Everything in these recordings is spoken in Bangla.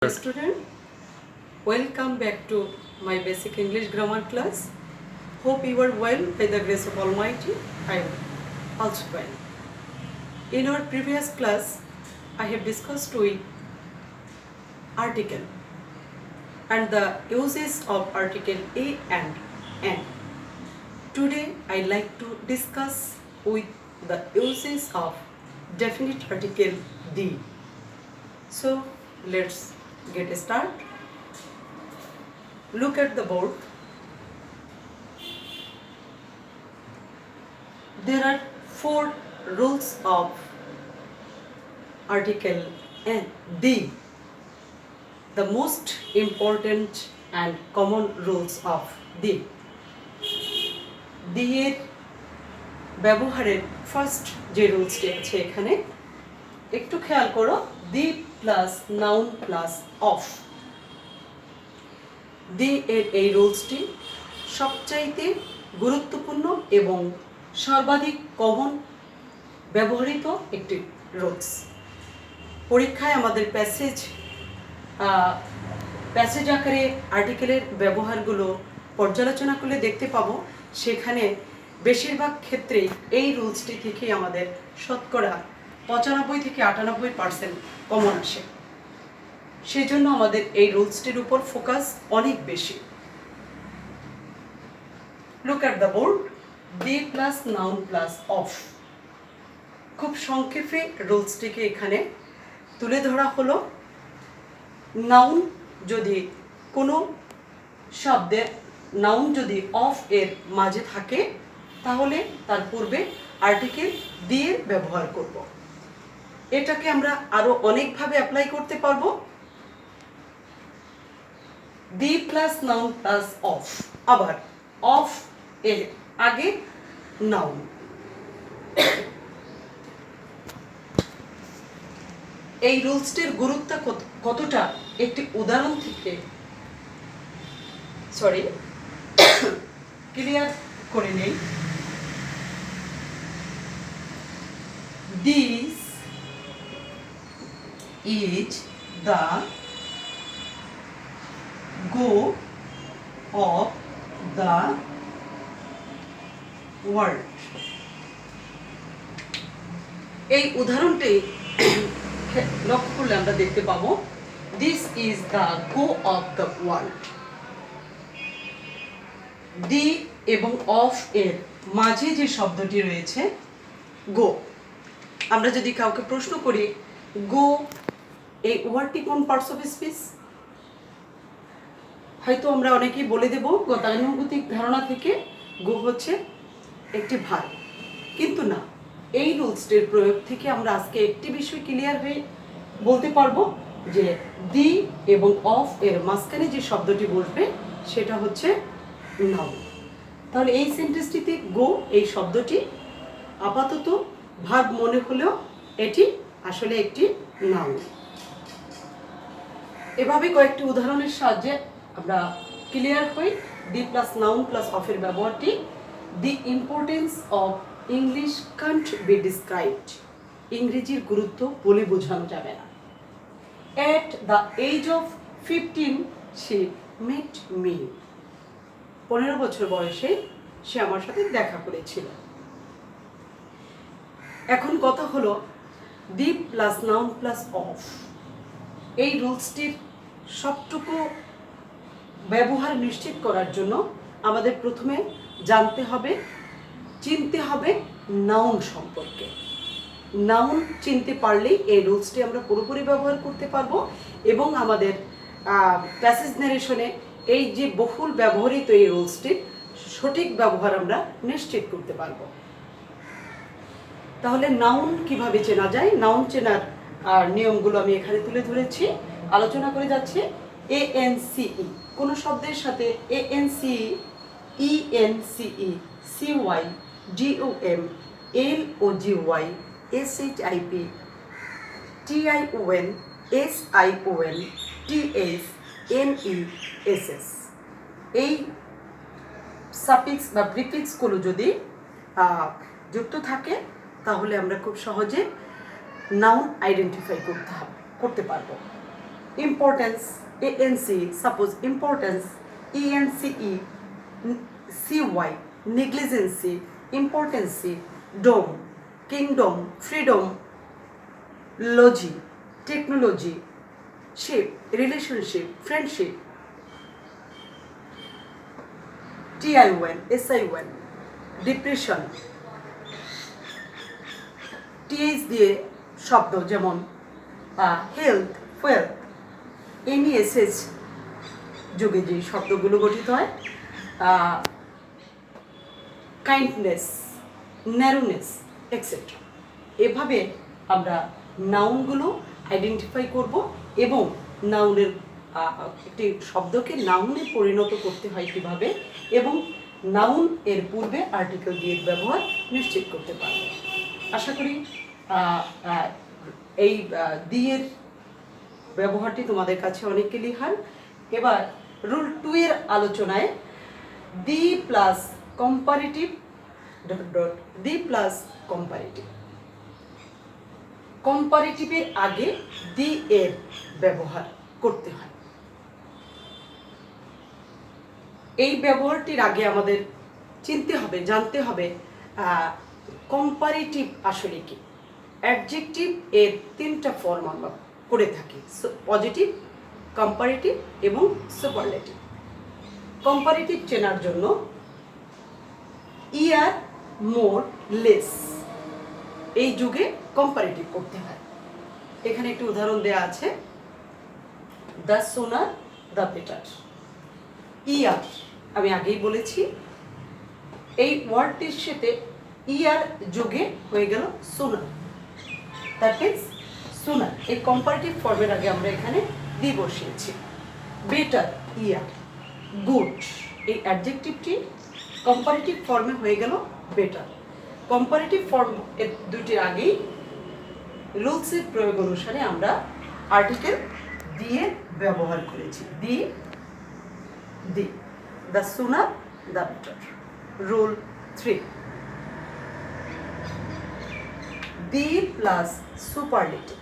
Student, welcome back to my basic English grammar class. Hope you are well by the grace of Almighty. I am also well. In our previous class, I have discussed with article and the uses of article A and N. Today, I like to discuss with the uses of definite article D. So, let's get started. Look at the board. There are 4 rules of article D. The most important and common rules of D. D এর ব্যবহারের ফার্স্ট যে রুলসটি আছে এখানে একটু খেয়াল করো, the plus noun plus of. The এর এই রুলসটি সবচাইতে গুরুত্বপূর্ণ এবং সর্বাধিক কমন ব্যবহৃত একটি রুলস। পরীক্ষায় আমাদের প্যাসেজ আকারে আর্টিকেলের ব্যবহারগুলো পর্যালোচনা করলে দেখতে পাবো সেখানে বেশিরভাগ ক্ষেত্রেই এই রুলসটি থেকে আমাদের শতকরা 95 থেকে 98% কমন আসে। সেই জন্য আমাদের এই রুলসটির উপর ফোকাস অনেক বেশি। Look at the board, the plus noun plus of. খুব সংক্ষেপে রুলসটিকে এখানে তুলে ধরা হলো। নাউন যদি কোনো শব্দে নাউন যদি অফ এর মাঝে থাকে তাহলে তার পূর্বে আর্টিকেল দি এর ব্যবহার করব। এটাকে আমরা আরো অনেকভাবে অ্যাপ্লাই করতে পারবো। দি প্লাস নাউন প্লাস অফ, আবার অফ এর আগে নাউন। এই রুলসটির গুরুত্ব কতটা একটি উদাহরণ থেকে ক্লিয়ার করে নেই। This is the go of the world. এই উদাহরণটি লক্ষ্য করলে আমরা দেখতে পাবো this is the go of the world. The এবং অফ এর মাঝে যে শব্দটি রয়েছে গো, আমরা যদি কাউকে প্রশ্ন করি গো এই ওয়ার্ডটি কোন পার্টস অফ স্পিচ, হয়তো আমরা অনেকেই বলে দেব গতানুগতিক ধারণা থেকে গো হচ্ছে একটি ভার, কিন্তু না, এই রুলসটির প্রয়োগ থেকে আমরা আজকে একটি বিষয় ক্লিয়ার হয়ে বলতে পারবো যে দি এবং অফ এর মাঝখানে যে শব্দটি বসবে সেটা হচ্ছে নাউন। তাহলে এই সেন্টেন্সটিতে গো এই শব্দটি আপাতত ভার্ব মনে হলেও এটি আসলে একটি নাউন। এভাবে কয়েকটি উদাহরণের সাহায্যে আমরা ক্লিয়ার হই দি প্লাস নাউন প্লাস অফের ব্যবহারটি। The importance of English can't be described. ইংরেজির গুরুত্ব বলে বোঝানো যাবে না। At the age of 15 she met me. 15 বছর বয়সে সে আমার সাথে দেখা করেছিল। এখন কথা হলো দি প্লাস নাউন প্লাস অফ এই রুলসটির সবটুকু ব্যবহার নিশ্চিত করার জন্য আমাদের প্রথমে জানতে হবে, চিনতে হবে নাউন সম্পর্কে। নাউন চিনতে পারলেই এই রুলসটি আমরা পুরোপুরি ব্যবহার করতে পারবো এবং আমাদের প্যাসেজ ন্যারেশনে এই যে বহুল ব্যবহৃত এই রুলসটির সঠিক ব্যবহার আমরা নিশ্চিত করতে পারবো। তাহলে নাউন কিভাবে চেনা যায়, নাউন চেনার নিয়মগুলো আমি এখানে তুলে ধরেছি, আলোচনা করে যাচ্ছি। ANCE, কোনো শব্দের সাথে ANCE, ENCE, CY, DOM, LOGY, SHIP, TION, SION, TS, NESS এই সাফিক্স বা প্রিফিক্সগুলো যদি যুক্ত থাকে তাহলে আমরা খুব সহজে নাউন আইডেন্টিফাই করতে পারবো। Importance, ANC, suppose importance, ENCE, CY, negligency, importancy, dom, kingdom, freedom, logy, technology, ship, relationship, friendship, TION, SION, depression, TH দিয়ে শব্দ যেমন হেলথ, ওয়েলথ, এমইএসএস যুগে যে শব্দগুলো গঠিত হয়, কাইন্ডনেস, ন্যারোনেস, এক্সেট্রা। এভাবে আমরা নাউনগুলো আইডেন্টিফাই করব এবং নাউনের একটি শব্দকে নাউনে পরিণত করতে হয় কীভাবে, এবং নাউন এর পূর্বে আর্টিকেল দিয়ে ব্যবহার নিশ্চিত করতে পারব। আশা করি এই দিয়ের ব্যবহারটি তোমাদের কাছে অনেক ক্লিয়ার। এবার রুল 2 এর আলোচনায় the plus comparative dot dot the plus comparative, কম্পারেটিভের আগে দি এর ব্যবহার করতে হয়। এই ব্যবহারটির আগে আমাদের চিনতে হবে, জানতে হবে কম্পারেটিভ আসলে কি। অ্যাডজেক্টিভ এর 3টা ফর্ম আমরা করে থাকি, পজিটিভ, কম্পারেটিভ এবং সুপারলেটিভ। কম্পারেটিভ চেনার জন্য ইয়ার, মোর, লেস এই যুগে কম্পারেটিভ করতে হয়। এখানে একটি উদাহরণ দেয়া আছে, দ্য সোনার, দ্য বেটার। ইয়ার আমি আগেই বলেছি, এই ওয়ার্ডটির সাথে ইয়ার যুগে হয়ে গেল সোনার, দ্যাট মিনস সোনার। এই কম্পারেটিভ ফর্মের আগে আমরা এখানে দি বসিয়েছি। বেটার, ইয়ার, গুড, এই অ্যাডজেক্টিভটি কম্পারেটিভ ফর্মে হয়ে গেল বেটার। কম্পারেটিভ ফর্ম এর দুটির আগেই রুলসের প্রয়োগ অনুসারে আমরা আর্টিকেল দিয়ে ব্যবহার করেছি। The, the, the sooner, the better. Rule 3, the plus superlative.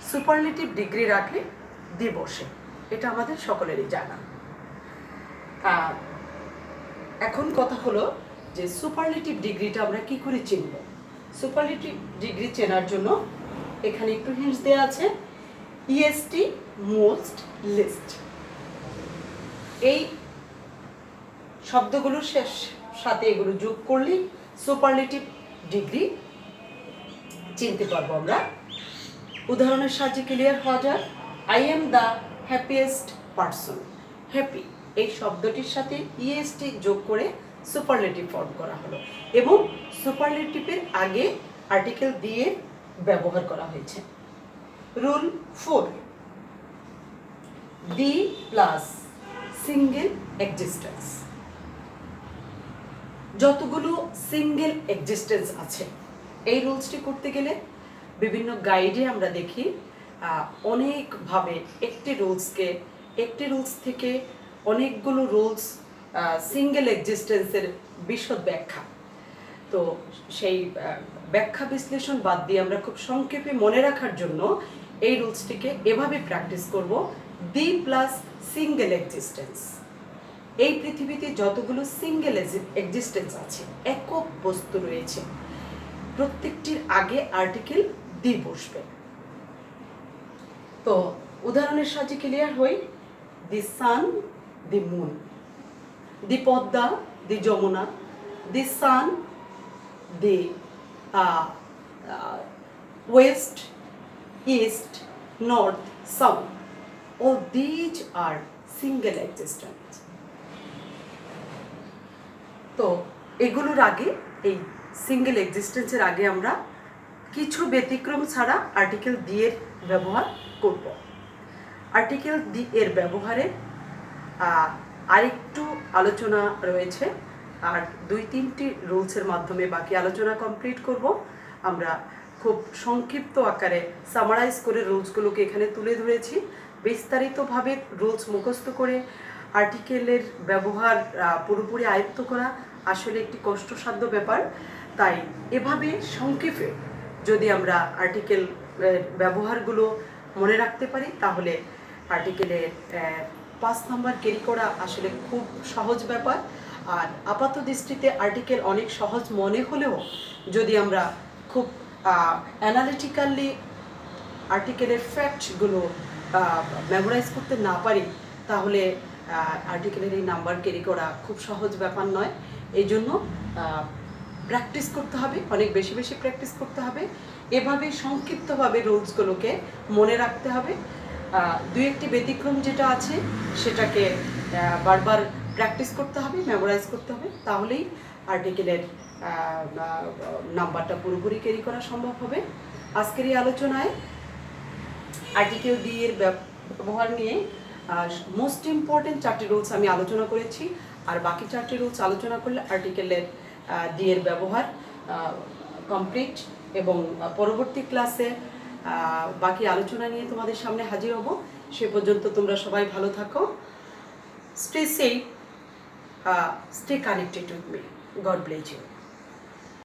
Superlative degree রাখলে দি বসে, এটা আমাদের সকলেরই জানা। এখন কথা হলো যে সুপারলেটিভ ডিগ্রিটা আমরা কি করে চিনব। সুপারলেটিভ ডিগ্রি চেনার জন্য এখানে একটু হিন্টস দেওয়া আছে, ইএসটি, মোস্ট, লিস্ট। এই শব্দগুলোর সাথে এগুলো যোগ করলেই সুপারলেটিভ ডিগ্রি চিনতে পারবো আমরা। উদাহরণের সাহায্যে ক্লিয়ার হওয়া যাক। I am the happiest person. Happy এই শব্দটির সাথে ইএসটি যোগ করে সুপারলেটিভ ফর্ম করা হলো এবং সুপারলেটিভের আগে আর্টিকেল দিয়ে ব্যবহার করা হয়েছে। Rule 4, the plus single existence. যতগুলো সিঙ্গেল এক্সিস্টেন্স আছে, এই রুলসটি করতে গেলে বিভিন্ন গাইডে আমরা দেখি অনেকভাবে একটি রুলস থেকে অনেকগুলো রুলস সিঙ্গেল এক্সিস্টেন্সের বিশদ ব্যাখ্যা। তো সেই ব্যাখ্যা বিশ্লেষণ বাদ দিয়ে আমরা খুব সংক্ষেপে মনে রাখার জন্য এই রুলসটিকে এভাবে প্র্যাকটিস করব, দি প্লাস সিঙ্গেল এক্সিস্টেন্স। এই পৃথিবীতে যতগুলো সিঙ্গেল এক্সিস্টেন্স আছে, একক বস্তু রয়েছে, প্রত্যেকটির আগে আর্টিকেল দি বসবে। তো উদাহরণের সাহায্যে ক্লিয়ার হই। The sun, the moon, the Padma, the Jamuna, the sun, the west, east, north, south, all these are single existence. তো এগুলোর আগে, এই সিঙ্গেল এক্সিস্টেন্সের আগে আমরা কিছু ব্যতিক্রম ছাড়া আর্টিকেল দি এর ব্যবহার করব। আর্টিকেল দি এর ব্যবহারে আরেকটু আলোচনা রয়েছে, আর 2-3টি রুলসের মাধ্যমে বাকি আলোচনা কমপ্লিট করব। আমরা খুব সংক্ষিপ্ত আকারে সামারাইজ করে রুলসগুলোকে এখানে তুলে ধরেছি। বিস্তারিতভাবে রুলস মুখস্থ করে আর্টিকেলের ব্যবহার পুরোপুরি আয়ত্ত করা আসলে একটি কষ্টসাধ্য ব্যাপার। তাই এভাবে সংক্ষেপে যদি আমরা আর্টিকেল ব্যবহারগুলো মনে রাখতে পারি, তাহলে আর্টিকেলের 5 নাম্বার ক্যারি করা আসলে খুব সহজ ব্যাপার। আর আপাত দৃষ্টিতে আর্টিকেল অনেক সহজ মনে হলেও যদি আমরা খুব অ্যানালিটিক্যালি আর্টিকেলের ফ্যাক্টসগুলো মেমোরাইজ করতে না পারি, তাহলে আর্টিকেলের এই নাম্বার ক্যারি করা খুব সহজ ব্যাপার নয়। এই জন্য প্র্যাকটিস করতে হবে, অনেক বেশি বেশি প্র্যাকটিস করতে হবে। এভাবে সংক্ষিপ্তভাবে রুলসগুলোকে মনে রাখতে হবে। দুই একটি ব্যতিক্রম যেটা আছে সেটাকে বারবার প্র্যাকটিস করতে হবে, মেমোরাইজ করতে হবে, তাহলেই আর্টিকেলের নাম্বারটা পুরোপুরি ক্যারি করা সম্ভব হবে। আজকের এই আলোচনায় আর্টিকেল ডি এর ব্যবহার নিয়ে মোস্ট ইম্পর্টেন্ট 4টি রুলস আমি আলোচনা করেছি, আর বাকি 4টি রুলস আলোচনা করলে আর্টিকেলের ডি এর ব্যবহার কমপ্লিট। এবং পরবর্তী ক্লাসে বাকি আলোচনা নিয়ে তোমাদের সামনে হাজির হব। সে পর্যন্ত তোমরা সবাই ভালো থাকো। Stay safe, stay connected with me. God bless you.